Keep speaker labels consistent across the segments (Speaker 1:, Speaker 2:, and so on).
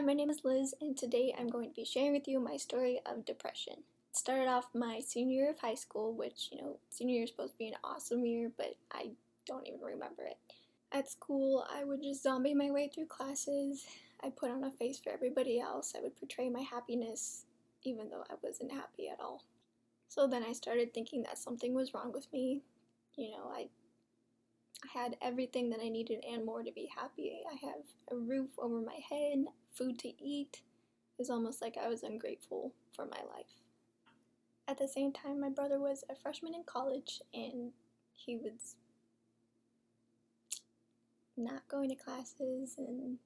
Speaker 1: my name is Liz, and today I'm going to be sharing with you my story of depression. It started off my senior year of high school, which, senior year is supposed to be an awesome year, but I don't even remember it. At school, I would just zombie my way through classes. I put on a face for everybody else. I would portray my happiness, even though I wasn't happy at all. So then I started thinking that something was wrong with me. I had everything that I needed and more to be happy. I have a roof over my head, food to eat. It was almost like I was ungrateful for my life. At the same time, my brother was a freshman in college and he was not going to classes and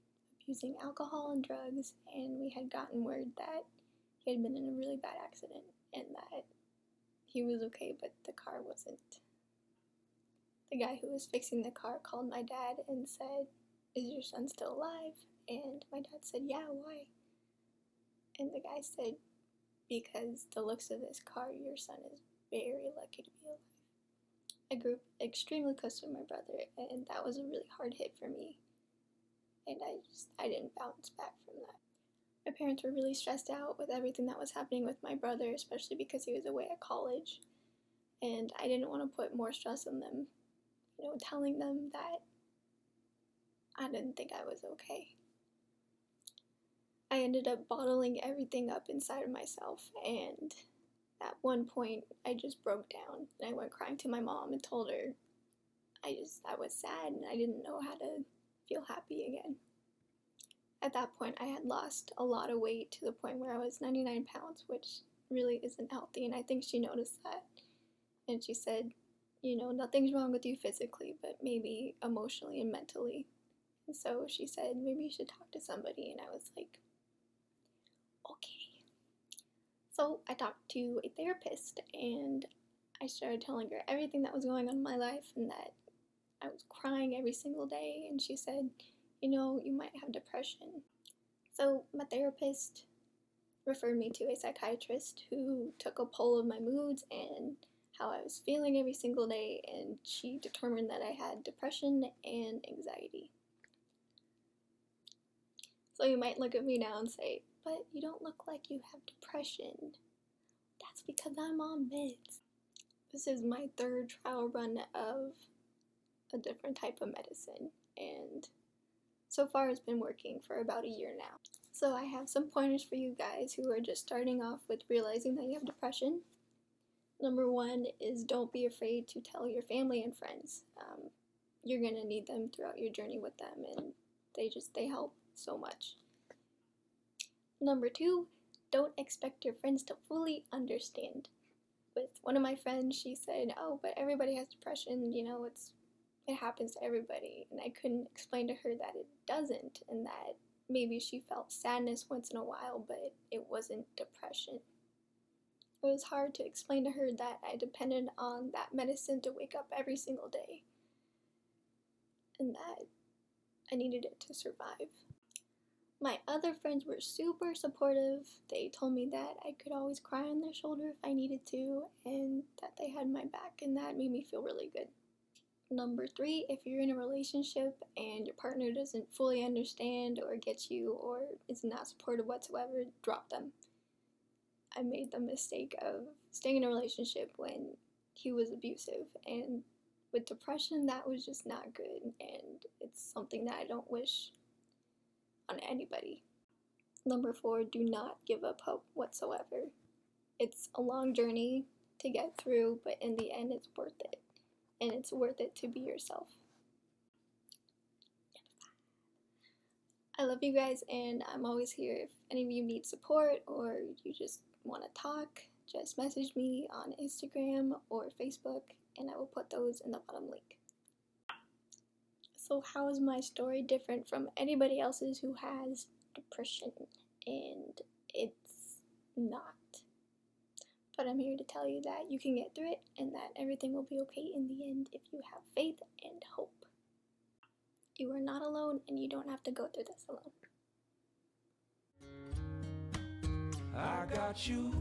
Speaker 1: abusing alcohol and drugs, and we had gotten word that he had been in a really bad accident and that he was okay, but the car wasn't. The guy who was fixing the car called my dad and said, "Is your son still alive?" And my dad said, "Yeah, why?" And the guy said, "Because the looks of this car, your son is very lucky to be alive." I grew up extremely close to my brother, and that was a really hard hit for me. And I didn't bounce back from that. My parents were really stressed out with everything that was happening with my brother, especially because he was away at college. And I didn't want to put more stress on them, telling them that I didn't think I was okay. I ended up bottling everything up inside of myself, and at one point I just broke down and I went crying to my mom and told her I was sad and I didn't know how to feel happy again. At that point I had lost a lot of weight to the point where I was 99 pounds, which really isn't healthy, and I think she noticed that. And she said, nothing's wrong with you physically, but maybe emotionally and mentally. And so she said, maybe you should talk to somebody, and I was like, okay. So I talked to a therapist, and I started telling her everything that was going on in my life and that I was crying every single day, and she said, you might have depression. So my therapist referred me to a psychiatrist who took a poll of my moods and how I was feeling every single day, and she determined that I had depression and anxiety. So you might look at me now and say, "But you don't look like you have depression." That's because I'm on meds. This is my third trial run of a different type of medicine, and so far it's been working for about a year now. So I have some pointers for you guys who are just starting off with realizing that you have depression. Number one is don't be afraid to tell your family and friends. You're gonna need them throughout your journey with them, and they help so much. Number two, don't expect your friends to fully understand. With one of my friends, she said, "Oh, but everybody has depression, it happens to everybody." And I couldn't explain to her that it doesn't, and that maybe she felt sadness once in a while, but it wasn't depression. It was hard to explain to her that I depended on that medicine to wake up every single day, and that I needed it to survive. My other friends were super supportive. They told me that I could always cry on their shoulder if I needed to, and that they had my back, and that made me feel really good. Number three, if you're in a relationship and your partner doesn't fully understand or get you or is not supportive whatsoever, drop them. I made the mistake of staying in a relationship when he was abusive, and with depression that was just not good, and it's something that I don't wish on anybody. Number four, do not give up hope whatsoever. It's a long journey to get through, but in the end it's worth it, and it's worth it to be yourself. I love you guys, and I'm always here. If any of you need support or you just want to talk, just message me on Instagram or Facebook, and I will put those in the bottom link. So how is my story different from anybody else's who has depression? And it's not. But I'm here to tell you that you can get through it and that everything will be okay in the end if you have faith and hope. You are not alone, and you don't have to go through this alone.
Speaker 2: I got you